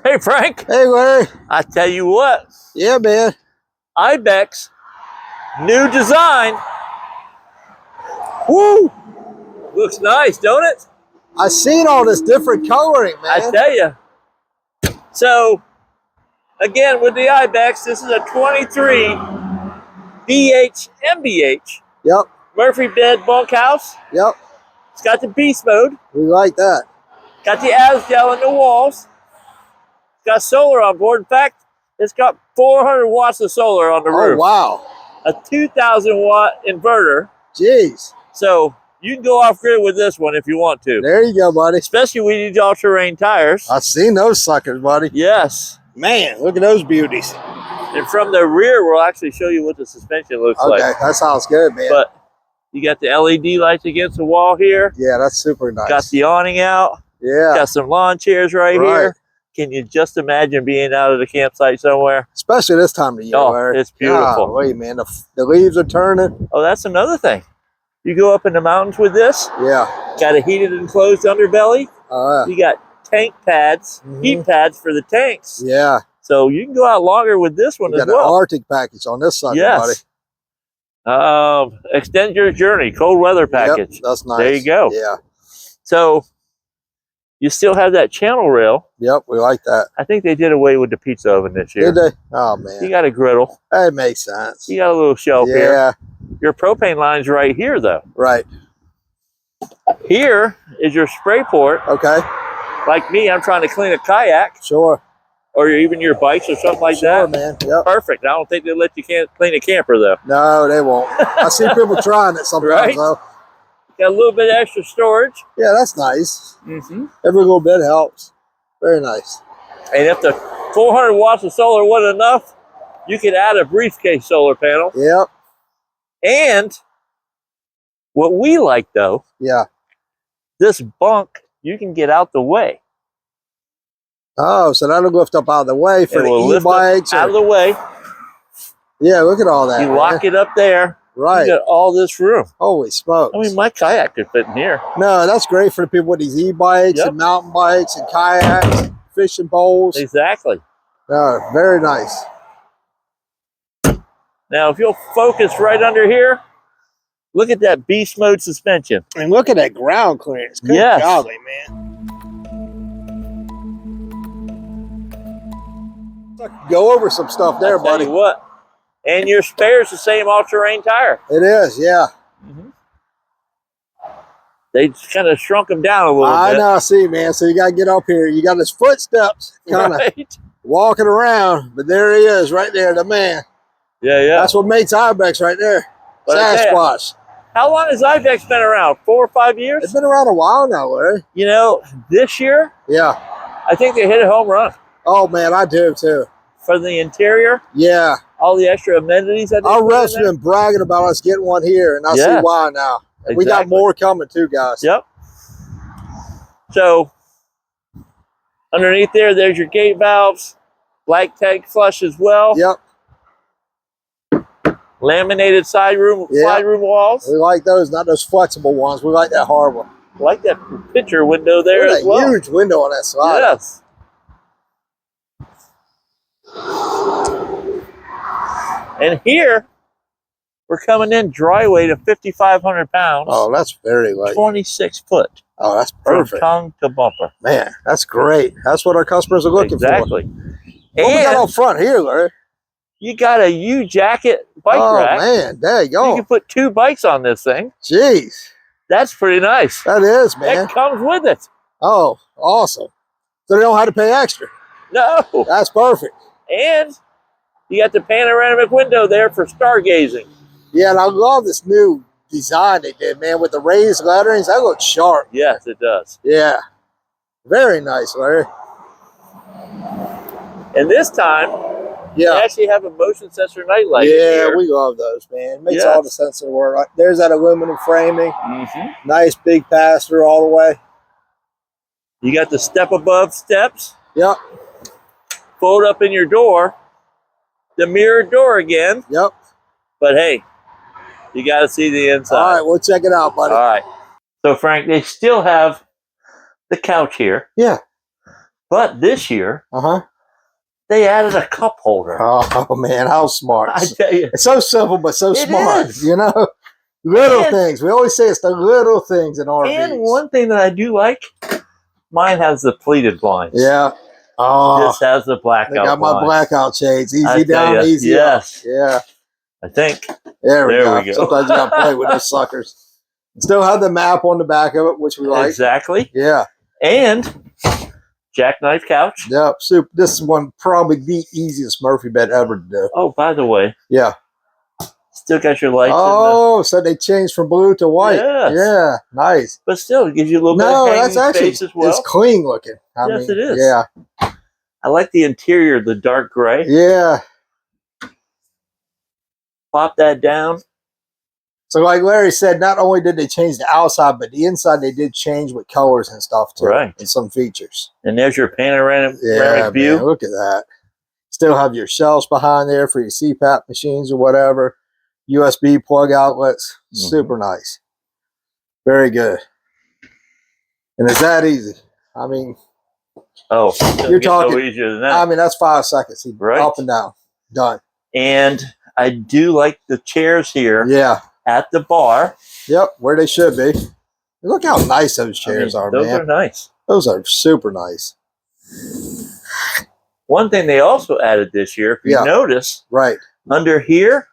Hey, Frank. Hey, Larry. I tell you what. Yeah, man. IBEX, new design. Woo! Looks nice, don't it? I seen all this different coloring, man. I tell you. So, again, with the IBEX, this is a 23BH MBH. Yep. Murphy bed bunkhouse. Yep. It's got the beast mode. We like that. Got the AZDEL in the walls. Got solar on board. In fact, it's got 400 watts of solar on the roof. Oh, wow. A 2,000 watt inverter. Jeez. So you can go off grid with this one if you want to. There you go, buddy. Especially when you need all-terrain tires. I've seen those suckers, buddy. Yes. Man, look at those beauties. And from the rear, we'll actually show you what the suspension looks like. Okay, that sounds good, man. But you got the LED lights against the wall here. Yeah, that's super nice. Got the awning out. Yeah. Got some lawn chairs right here. Can you just imagine being out at a campsite somewhere? Especially this time of year. Oh, Larry. it's beautiful. Wait, man, the leaves are turning. Oh, that's another thing. You go up in the mountains with this. Yeah. Got a heated enclosed underbelly. You got tank pads, heat pads for the tanks. Yeah. So you can go out longer with this one as well. Got an Arctic package on this side, yes. buddy. Extend your journey, cold weather package. Yep, that's nice. There you go. Yeah. So you still have that channel rail. Yep, we like that. I think they did away with the pizza oven this year. Did they? Oh, man. You got a griddle. That makes sense. You got a little shelf here. Yeah. Your propane line's right here, though. Right. Here is your spray port. Okay. Like me, I'm trying to clean a kayak. Sure. Or even your bikes or something like sure, that. Man. Yep. Perfect. I don't think they let you clean a camper, though. No, they won't. I see people trying it sometimes, right? though. Got a little bit of extra storage. Yeah, that's nice. Mm-hmm. Every little bit helps. Very nice. And if the 400 watts of solar wasn't enough, you could add a briefcase solar panel. Yep. And what we like, though, this bunk, you can get out the way. Oh, so that'll lift up out of the way for the e-bikes. Out of the way. Yeah, look at all that. You lock it up there. Right. You got all this room. Holy smokes. I mean, my kayak could fit in here. No, that's great for the people with these e-bikes and mountain bikes and kayaks, fishing bowls. Exactly. Very nice. Now, if you'll focus right under here, look at that beast mode suspension. And look at that ground clearance. Good golly, man. Go over some stuff there, buddy. Tell you what. And your spare's the same all-terrain tire. It is, yeah. They just kind of shrunk them down a little bit. I know, see, man. So you got to get up here. You got his footsteps kind of walking around. But there he is right there, the man. Yeah, yeah. That's what makes IBEX right there. Sasquatch. How long has IBEX been around? 4 or 5 years? It's been around a while now, Larry. You know, this year, I think they hit a home run. Oh, man, I do, too. For the interior? Yeah. All the extra amenities. Our reps have been bragging about us getting one here, and I see why now. And we got more coming, too, guys. Yep. So, underneath there's your gate valves. Black tank flush as well. Yep. Laminated slide room walls. We like those, not those flexible ones. We like that hard one. I like that picture window there as well. Huge window on that side. Yes. And here, we're coming in dry weight of 5,500 pounds. Oh, that's very light. 26 foot. Oh, that's perfect. From tongue to bumper. Man, that's great. That's what our customers are looking for. Exactly. What we got up front here, Larry? You got a U-jacket bike rack. Oh, man. There you go. You can put 2 bikes on this thing. Jeez. That's pretty nice. That is, man. That comes with it. Oh, awesome. So they don't have to pay extra. No. That's perfect. And you got the panoramic window there for stargazing. Yeah, and I love this new design they did, man, with the raised letterings. That looks sharp. Yes, it does. Yeah. Very nice, Larry. And this time, they actually have a motion sensor nightlight. Yeah, we love those, man. Makes all the sense in the world. There's that aluminum framing. Nice big pass-through all the way. You got the step above steps. Yep. Fold up in your door. The mirrored door again. Yep. But hey, you got to see the inside. All right, we'll check it out, buddy. All right. So, Frank, they still have the couch here. Yeah. But this year, they added a cup holder. Oh man, how smart! I tell you, it's so simple but so smart. Is. You know, little things. We always say it's the little things in RVs. And one thing that I do like, mine has the pleated blinds. Yeah. Oh, this has the blackout. I got my blackout shades. Easy down, easy up. Yeah. I think. There we go. Sometimes you gotta play with those suckers. Still have the map on the back of it, which we like. Exactly. Yeah. And jackknife couch. Yep. Super. This is one probably the easiest Murphy bed ever to do. Oh, by the way. Yeah. Still got your lights. Oh, so they changed from blue to white. Yes. Yeah. Nice. But still, it gives you a little bit of hanging space as well. It's clean looking. I mean, it is. Yeah. I like the interior, the dark gray. Yeah. Pop that down. So like Larry said, not only did they change the outside, but the inside they did change with colors and stuff too. Right. And some features. And there's your panoramic view. Man, look at that. Still have your shelves behind there for your CPAP machines or whatever. USB plug outlets. Super nice. Very good. And it's that easy. I mean, you're talking easier than that. I mean, that's 5 seconds. Up and down. Done. And I do like the chairs here. Yeah. At the bar. Yep, where they should be. Look how nice those chairs are, man. Those are nice. Those are super nice. One thing they also added this year, if you notice, under here,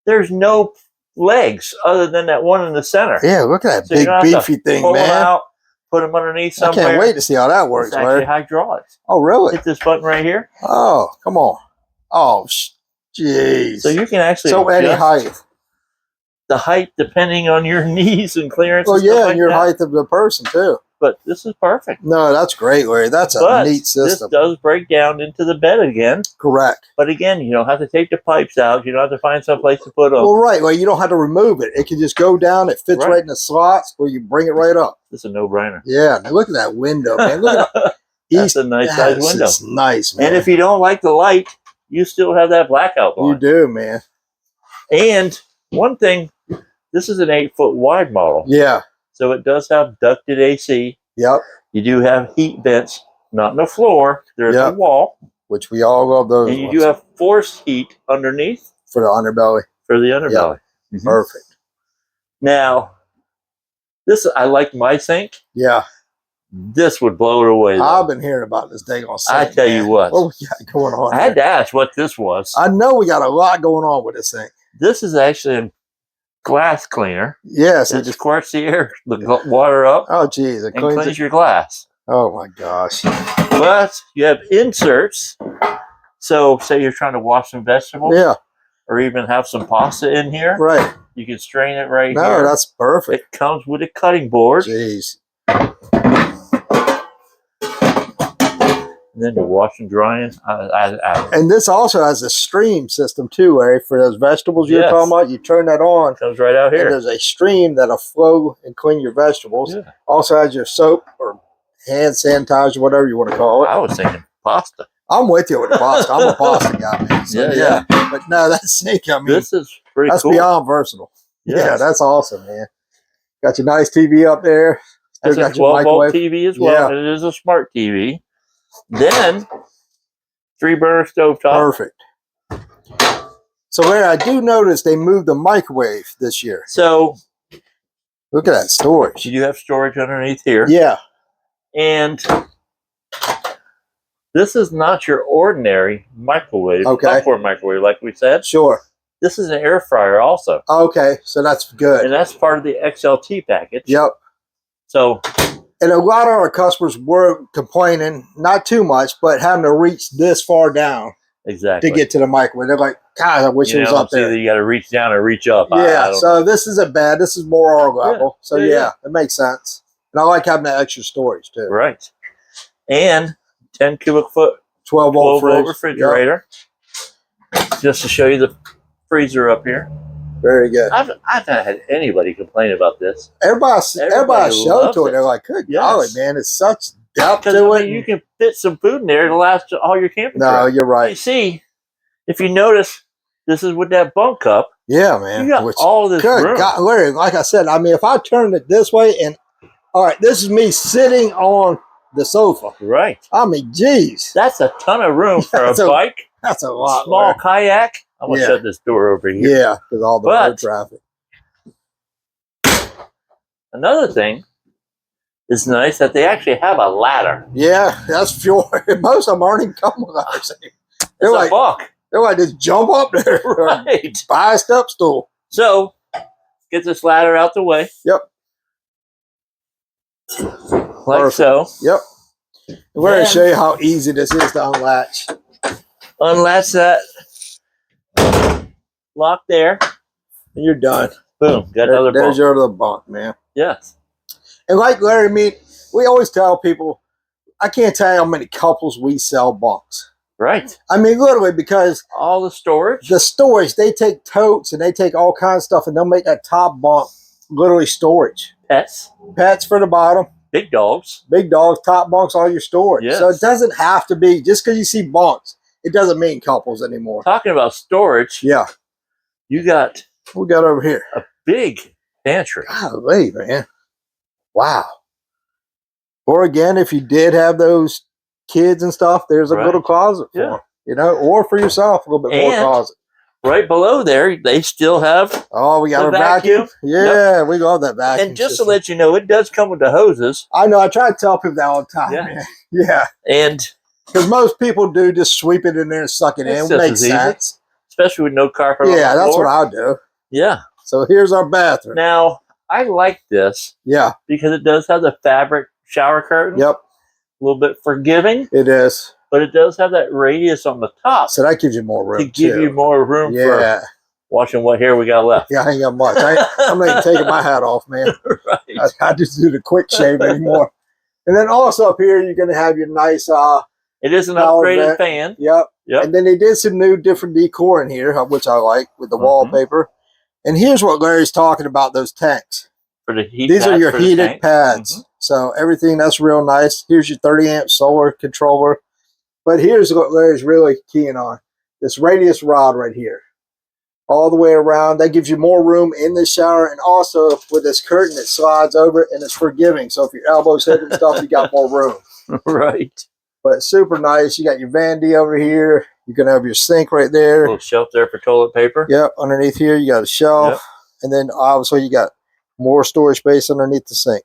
there's no legs other than that one in the center. Yeah, look at that big beefy thing, pull man. Them out, put them underneath somewhere. I can't wait to see how that works, it's actually hydraulics. Oh, really? Hit this button right here. Oh, come on. Oh, jeez. So you can actually any height. The height depending on your knees and clearance. Well, yeah, and your height of the person too. But this is perfect. No, that's great, Larry. That's a neat system. This does break down into the bed again. Correct. But again, you don't have to take the pipes out. You don't have to find someplace to put them. Well, right. Well, you don't have to remove it. It can just go down. It fits right in the slots where you bring it right up. This is a no-brainer. Yeah. Now look at that window, man. Look at that. That's a nice size window. It's nice, man. And if you don't like the light, you still have that blackout blind. You do, man. And one thing, this is an 8-foot wide model. Yeah. So it does have ducted AC. Yep. You do have heat vents, not in the floor. There's a wall. Which we all love those. And you do have forced heat underneath. For the underbelly. For the underbelly. Yep. Perfect. Now, this, I like my sink. Yeah. This would blow it away. I've been hearing about this thing on sink. I tell you what. What we got going on? I had to ask what this was. I know we got a lot going on with this thing. This is actually a glass cleaner. Yes. It just squirts the air, the water up. Oh, geez. It cleans your glass. Oh, my gosh. But you have inserts. So say you're trying to wash some vegetables. Yeah. Or even have some pasta in here. Right. You can strain it right here. No, that's perfect. It comes with a cutting board. Jeez. And then you're washing, drying. And this also has a stream system too, Larry, for those vegetables you're talking about. You turn that on. It comes right out here. And there's a stream that'll flow and clean your vegetables. Yeah. Also has your soap or hand sanitizer, whatever you want to call it. I was thinking pasta. I'm with you with the pasta. I'm a pasta guy, man. So, yeah. But no, that sink, I mean, this is pretty that's cool. beyond versatile. Yes. Yeah, that's awesome, man. Got your nice TV up there. Still got a 12-volt TV as well. Yeah. It is a smart TV. Then 3-burner stovetop. Perfect. So Larry, I do notice they moved the microwave this year. So look at that storage. You do have storage underneath here. Yeah. And this is not your ordinary microwave. Okay. Popcorn microwave, like we said. Sure. This is an air fryer also. Okay, so that's good. And that's part of the XLT package. Yep. So. And a lot of our customers were complaining, not too much, but having to reach this far down to get to the microwave. They're like, God, I wish it was up there. You got to reach down or reach up. Yeah, so this isn't bad. This is more our level. So yeah, it makes sense. And I like having that extra storage too. Right. And 10 cubic foot 12-volt refrigerator. Yep. Just to show you the freezer up here. Very good. I've not had anybody complain about this. Everybody showed to it. They're like, good golly, man, it's such depth to it. You can fit some food in there to last all your camping. No, you're right. You see, if you notice, this is with that bunk cup. Yeah, man. You got all this room. God, Larry, like I said, I mean, if I turned it this way and, all right, this is me sitting on the sofa. Right. I mean, geez. That's a ton of room for a bike. That's a lot. Small kayak. I'm going to shut this door over here. Yeah, because all the road traffic. Another thing is nice that they actually have a ladder. Yeah, that's fuel. Most of them aren't even coming with us. It's like, a buck. They're like, just jump up there. Right. Buy a step stool. So, get this ladder out the way. Yep. Like Perfect. So. Yep. We're going to show you how easy this is to unlatch. Unlatch that. Lock there. And you're done. Boom. Got another bunk. There's your other bunk, man. Yes. And like Larry, we always tell people, I can't tell you how many couples we sell bunks. Right. I mean, literally, because all the storage. The storage, they take totes and they take all kinds of stuff and they'll make that top bunk literally storage. Pets. Pets for the bottom. Big dogs. Big dogs, top bunks, all your storage. Yes. So it doesn't have to be, just because you see bunks, it doesn't mean couples anymore. Talking about storage. Yeah. You got. What we got over here? A big pantry. Golly, man. Wow. Or again, if you did have those kids and stuff, there's a little closet for them, you know, or for yourself, a little bit more closet. Right below there, they still have. Oh, we got a vacuum. Yeah, we love that vacuum. And just to let you know, it does come with the hoses. I know. I try to tell people that all the time. Yeah. Yeah. And because most people do just sweep it in there and suck it in. It makes sense. Especially with no carpet on the floor. Yeah, that's what I do. Yeah. So here's our bathroom. Now, I like this. Yeah. Because it does have the fabric shower curtain. Yep. A little bit forgiving. It is. But it does have that radius on the top. So that gives you more room, to give you more room for watching what hair we got left. Yeah, I ain't got much. I'm not even taking my hat off, man. Right. I just do the quick shave anymore. And then also up here, you're going to have your nice... it is an upgraded fan. Yep. And then they did some new different decor in here, which I like, with the wallpaper. And here's what Larry's talking about, those tanks. For the heat These are your heated pads. So everything that's real nice. Here's your 30 amp solar controller. But here's what Larry's really keying on. This radius rod right here. All the way around. That gives you more room in the shower. And also with this curtain, it slides over and it's forgiving. So if your elbows hit and stuff, you got more room. Right. But super nice. You got your vanity over here. You're going to have your sink right there. A little shelf there for toilet paper. Yep. Underneath here, you got a shelf. And then obviously you got more storage space underneath the sink.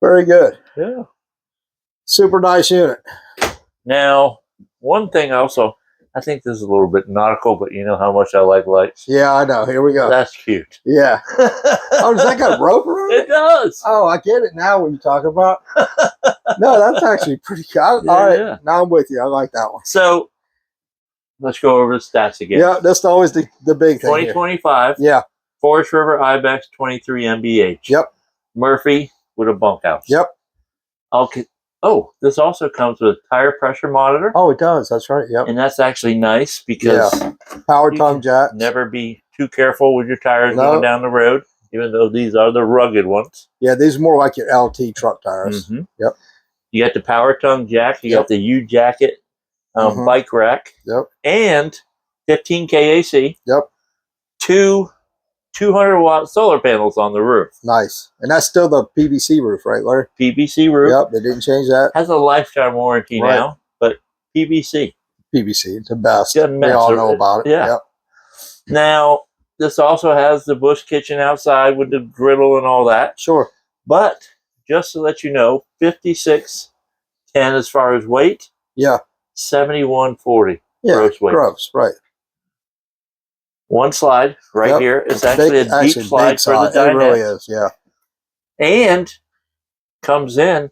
Very good. Yeah. Super nice unit. Now, one thing also, I think this is a little bit nautical, but you know how much I like lights. Yeah, I know. Here we go. That's cute. Yeah. Oh, does that got a rope around it? It does. Oh, I get it now what you're talking about. No, that's actually pretty cool. All right. Now I'm with you. I like that one. So, let's go over the stats again. Yeah, that's always the big thing. 2025. Yeah. Forest River IBEX 23MBH. Yep. Murphy with a bunkhouse. Yep. Okay. Oh, this also comes with a tire pressure monitor. Oh, it does. That's right. Yep. And that's actually nice because power tongue jack. Never be too careful with your tires going down the road, even though these are the rugged ones. Yeah, these are more like your LT truck tires. Yep. You got the power tongue jack. You got the U jacket bike rack. Yep. And 15K AC. Yep. 2 200-watt solar panels on the roof. Nice. And that's still the PVC roof, right, Larry? PVC roof. Yep, they didn't change that. Has a lifetime warranty now, but PVC. PVC, the best. We all know about it. Yeah. Yep. Now, this also has the bush kitchen outside with the griddle and all that. Sure. But, just to let you know, 5610 as far as weight. Yeah. 7140 gross weight. Gross, right. One slide right here. It's actually a deep slide for the Dinette. It really is, yeah. And comes in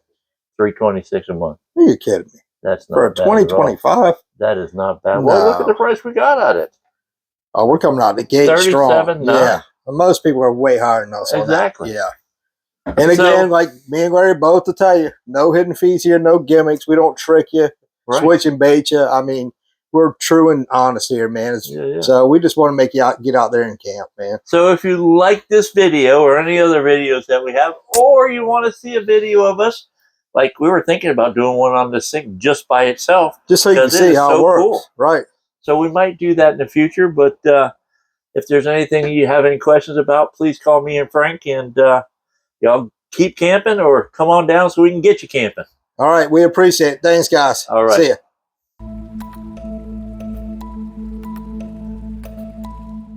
$326 a month. Are you kidding me? That's not for a bad 2025. That is not bad. Well, look at the price we got at it. Oh, we're coming out the gate strong. Yeah. Most people are way higher than us. Exactly. Yeah. And again, like me and Larry both to tell you, no hidden fees here, no gimmicks. We don't trick you, switch and bait you. I mean, we're true and honest here, man. So we just want to make you get out there and camp, man. So if you like this video or any other videos that we have, or you want to see a video of us, like we were thinking about doing one on the sink just by itself. Just so you can see how it works. Cool. Right. So we might do that in the future, but if there's anything you have any questions about, please call me and Frank, and y'all keep camping or come on down so we can get you camping. All right. We appreciate it. Thanks, guys. All right. See ya.